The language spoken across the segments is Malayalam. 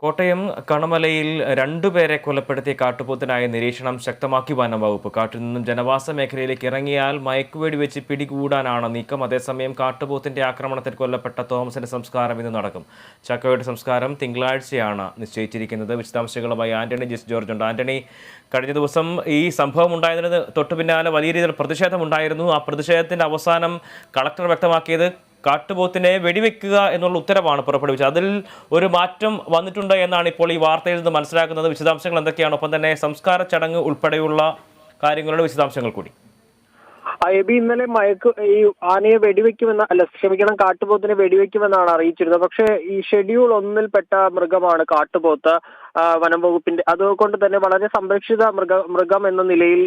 കോട്ടയം കണമലയിൽ രണ്ടുപേരെ കൊലപ്പെടുത്തിയ കാട്ടുപോത്തിനായ നിരീക്ഷണം ശക്തമാക്കി വനം വകുപ്പ്. കാട്ടിൽ നിന്നും ജനവാസ മേഖലയിലേക്ക് ഇറങ്ങിയാൽ മയക്കുവെടി വെച്ച് പിടികൂടാനാണ് നീക്കം. അതേസമയം കാട്ടുപോത്തിന്റെ ആക്രമണത്തിൽ കൊല്ലപ്പെട്ട തോമസിന്റെ സംസ്കാരം ഇന്ന് നടക്കും. ചക്കോയുടെ സംസ്കാരം തിങ്കളാഴ്ചയാണ് നിശ്ചയിച്ചിരിക്കുന്നത്. വിശദാംശങ്ങളുമായി ആന്റണി ജിസ് ജോർജ് ഉണ്ട്. ആന്റണി, കഴിഞ്ഞ ദിവസം ഈ സംഭവം ഉണ്ടായതിന് തൊട്ടു പിന്നാലെ വലിയ രീതിയിൽ പ്രതിഷേധമുണ്ടായിരുന്നു. ആ പ്രതിഷേധത്തിന്റെ അവസാനം കളക്ടർ വ്യക്തമാക്കിയത് കാട്ടുപോത്തിനെ വെടിവെക്കുക എന്നുള്ള ഉത്തരവാണ് പുറപ്പെടുവിച്ചത്. അതിൽ ഒരു മാറ്റം വന്നിട്ടുണ്ട് എന്നാണ് ഇപ്പോൾ ഈ വാർത്തയിൽ നിന്ന് മനസ്സിലാക്കുന്നത്. വിശദാംശങ്ങൾ എന്തൊക്കെയാണ്? ഒപ്പം തന്നെ സംസ്കാര ചടങ്ങ് ഉൾപ്പെടെയുള്ള കാര്യങ്ങളുടെ വിശദാംശങ്ങൾ കൂടി. ഇന്നലെ ഈ ആനയെ കാട്ടുപോത്തിനെ വെടിവെക്കുമെന്നാണ് അറിയിച്ചിരുന്നത്. പക്ഷേ ഈ ഷെഡ്യൂൾ 1-ൽപ്പെട്ട മൃഗമാണ് കാട്ടുപോത്ത്. വനം വകുപ്പിന്റെ അതുകൊണ്ട് തന്നെ വളരെ സംരക്ഷിത മൃഗം എന്ന നിലയിൽ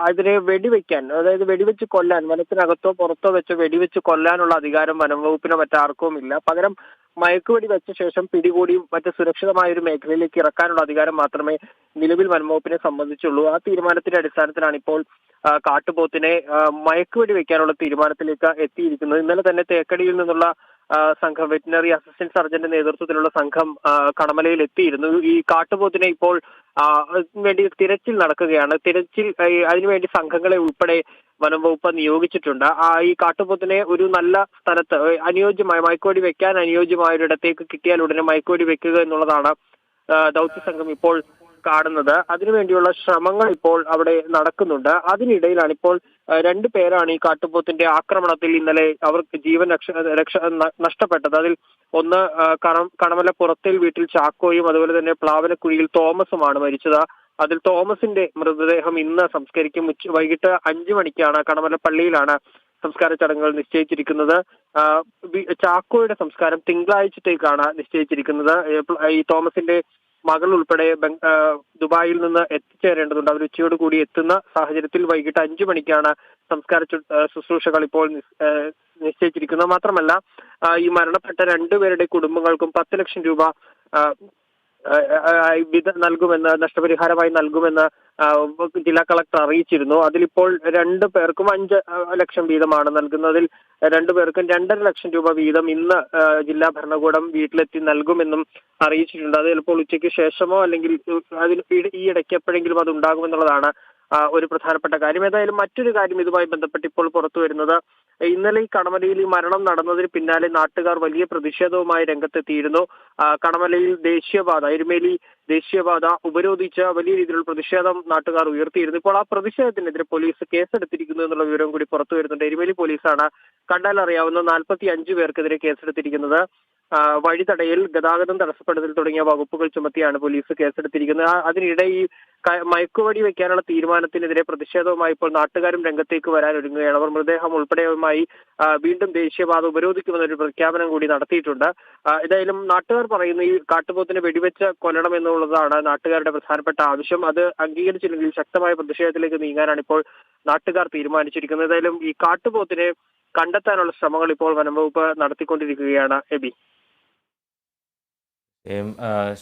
അതിനെ വെടിവെക്കാൻ, അതായത് വെടിവെച്ച് കൊല്ലാൻ, വനത്തിനകത്തോ പുറത്തോ വെച്ച് വെടിവെച്ച് കൊല്ലാനുള്ള അധികാരം വനം വകുപ്പിനോ മറ്റാർക്കും ഇല്ല. പകരം മയക്കുവെടി വെച്ച ശേഷം പിടികൂടി മറ്റ് സുരക്ഷിതമായ ഒരു മേഖലയിലേക്ക് ഇറക്കാനുള്ള അധികാരം മാത്രമേ നിലവിൽ വനംവകുപ്പിനെ സംബന്ധിച്ചുള്ളൂ. ആ തീരുമാനത്തിന്റെ അടിസ്ഥാനത്തിലാണ് ഇപ്പോൾ കാട്ടുപോത്തിനെ മയക്കുവെടി വെക്കാനുള്ള തീരുമാനത്തിലേക്ക് എത്തിയിരിക്കുന്നത്. ഇന്നലെ തന്നെ തേക്കടിയിൽ നിന്നുള്ള സംഘം, വെറ്റിനറി അസിസ്റ്റന്റ് സർജന്റെ നേതൃത്വത്തിലുള്ള സംഘം കണമലയിൽ എത്തിയിരുന്നു. ഈ കാട്ടുപോത്തിനെ ഇപ്പോൾ വേണ്ടി തിരച്ചിൽ നടക്കുകയാണ്. അതിനുവേണ്ടി സംഘങ്ങളെ ഉൾപ്പെടെ വനം വകുപ്പ് നിയോഗിച്ചിട്ടുണ്ട്. ഈ കാട്ടുപോത്തിനെ ഒരു നല്ല സ്ഥലത്ത് അനുയോജ്യമായ മയക്കുവെടി വെക്കാൻ അനുയോജ്യമായ ഒരിടത്തേക്ക് കിട്ടിയാൽ ഉടനെ മയക്കുവെടി വെക്കുക എന്നുള്ളതാണ് ദൗത്യ സംഘം ഇപ്പോൾ കാണുന്നത്. അതിനുവേണ്ടിയുള്ള ശ്രമങ്ങൾ ഇപ്പോൾ അവിടെ നടക്കുന്നുണ്ട്. അതിനിടയിലാണ് ഇപ്പോൾ 2 പേരാണ് ഈ കാട്ടുപോത്തിന്റെ ആക്രമണത്തിൽ ഇന്നലെ അവർക്ക് ജീവൻ നഷ്ടപ്പെട്ടത്. അതിൽ ഒന്ന് കണമല പുറത്തേൽ വീട്ടിൽ ചാക്കോയും അതുപോലെ തന്നെ പ്ലാവനക്കുഴിയിൽ തോമസുമാണ് മരിച്ചത്. അതിൽ തോമസിന്റെ മൃതദേഹം ഇന്ന് സംസ്കരിക്കും. വൈകിട്ട് 5 മണിക്കാണ് കണമല പള്ളിയിലാണ് സംസ്കാര ചടങ്ങുകൾ നിശ്ചയിച്ചിരിക്കുന്നത്. ചാക്കോയുടെ സംസ്കാരം തിങ്കളാഴ്ചത്തേക്കാണ് നിശ്ചയിച്ചിരിക്കുന്നത്. ഈ തോമസിന്റെ മകൾ ഉൾപ്പെടെ ദുബായിൽ നിന്ന് എത്തിച്ചേരേണ്ടതുണ്ട്. അവർ ഉച്ചയോട് കൂടി എത്തുന്ന സാഹചര്യത്തിൽ വൈകിട്ട് 5 മണിക്കാണ് സംസ്കാര ശുശ്രൂഷകൾ ഇപ്പോൾ നിശ്ചയിച്ചിരിക്കുന്നത്. മാത്രമല്ല ഈ മരണപ്പെട്ട 2 പേരുടെ കുടുംബങ്ങൾക്കും 10 ലക്ഷം രൂപ നൽകുമെന്ന്, നഷ്ടപരിഹാരമായി നൽകുമെന്ന് ജില്ലാ കളക്ടർ അറിയിച്ചിരുന്നു. അതിലിപ്പോൾ 2 പേർക്കും 5 ലക്ഷം വീതമാണ് നൽകുന്നതിൽ. 2 പേർക്കും 2.5 ലക്ഷം രൂപ വീതം ഇന്ന് ജില്ലാ ഭരണകൂടം വീട്ടിലെത്തി നൽകുമെന്നും അറിയിച്ചിട്ടുണ്ട്. അത് ചിലപ്പോൾ ഉച്ചയ്ക്ക് ശേഷമോ അല്ലെങ്കിൽ ഈ ഇടയ്ക്ക് എപ്പോഴെങ്കിലും അത് ഉണ്ടാകുമെന്നുള്ളതാണ് ഒരു പ്രധാനപ്പെട്ട കാര്യം. ഏതായാലും മറ്റൊരു കാര്യം ഇതുമായി ബന്ധപ്പെട്ട് ഇപ്പോൾ പുറത്തു വരുന്നത്, ഇന്നലെ ഈ കണമലയിൽ ഈ മരണം നടന്നതിന് പിന്നാലെ നാട്ടുകാർ വലിയ പ്രതിഷേധവുമായി രംഗത്തെത്തിയിരുന്നു. കണമലയിൽ ദേശീയപാത, എരുമേലി ദേശീയപാത ഉപരോധിച്ച് വലിയ രീതിയിലുള്ള പ്രതിഷേധം നാട്ടുകാർ ഉയർത്തിയിരുന്നു. ഇപ്പോൾ ആ പ്രതിഷേധത്തിനെതിരെ പോലീസ് കേസെടുത്തിരിക്കുന്നു എന്നുള്ള വിവരം കൂടി പുറത്തു വരുന്നുണ്ട്. എരുമേലി പോലീസാണ് കണ്ടാൽ അറിയാവുന്ന 45 പേർക്കെതിരെ കേസെടുത്തിരിക്കുന്നത്. വഴിതടയൽ, ഗതാഗതം തടസ്സപ്പെടുത്തൽ തുടങ്ങിയ വകുപ്പുകൾ ചുമത്തിയാണ് പോലീസ് കേസെടുത്തിരിക്കുന്നത്. അതിനിടെ ഈ മയക്കുവെടി വെക്കാനുള്ള തീരുമാനത്തിനെതിരെ പ്രതിഷേധവുമായി ഇപ്പോൾ നാട്ടുകാരും രംഗത്തേക്ക് വരാൻ ഒരുങ്ങുകയാണ്. അവർ മൃതദേഹം ഉൾപ്പെടെയുമായി വീണ്ടും ദേശീയപാത ഉപരോധിക്കുമെന്നൊരു പ്രഖ്യാപനം കൂടി നടത്തിയിട്ടുണ്ട്. ഏതായാലും നാട്ടുകാർ പറയുന്ന ഈ കാട്ടുപോത്തിനെ വെടിവെച്ച് കൊല്ലണം എന്നുള്ളതാണ് നാട്ടുകാരുടെ പ്രധാനപ്പെട്ട ആവശ്യം. അത് അംഗീകരിച്ചില്ലെങ്കിൽ ശക്തമായ പ്രതിഷേധത്തിലേക്ക് നീങ്ങാനാണ് ഇപ്പോൾ നാട്ടുകാർ തീരുമാനിച്ചിരിക്കുന്നത്. ഏതായാലും ഈ കാട്ടുപോത്തിനെ കണ്ടെത്താനുള്ള ശ്രമങ്ങൾ ഇപ്പോൾ വനംവകുപ്പ് നടത്തിക്കൊണ്ടിരിക്കുകയാണ്. എബി,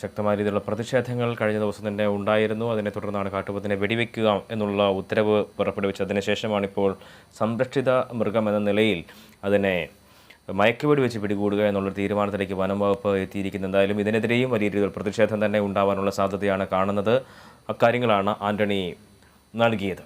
ശക്തമായ രീതിയിലുള്ള പ്രതിഷേധങ്ങൾ കഴിഞ്ഞ ദിവസം തന്നെ ഉണ്ടായിരുന്നു. അതിനെ തുടർന്നാണ് കാട്ടുപോത്തിനെ വെടിവെക്കുക എന്നുള്ള ഉത്തരവ് പുറപ്പെടുവിച്ചത്. അതിനുശേഷമാണ് ഇപ്പോൾ സംരക്ഷിത മൃഗം എന്ന നിലയിൽ അതിനെ മയക്കുവെടി വെച്ച് പിടികൂടുക എന്നുള്ള തീരുമാനത്തിലേക്ക് വനം വകുപ്പ് എത്തിയിരിക്കുന്നത്. എന്തായാലും ഇതിനെതിരെയും വലിയ രീതിയിൽ പ്രതിഷേധം തന്നെ ഉണ്ടാവാനുള്ള സാധ്യതയാണ് കാണുന്നത്. അക്കാര്യങ്ങളാണ് ആന്റണി നൽകിയത്.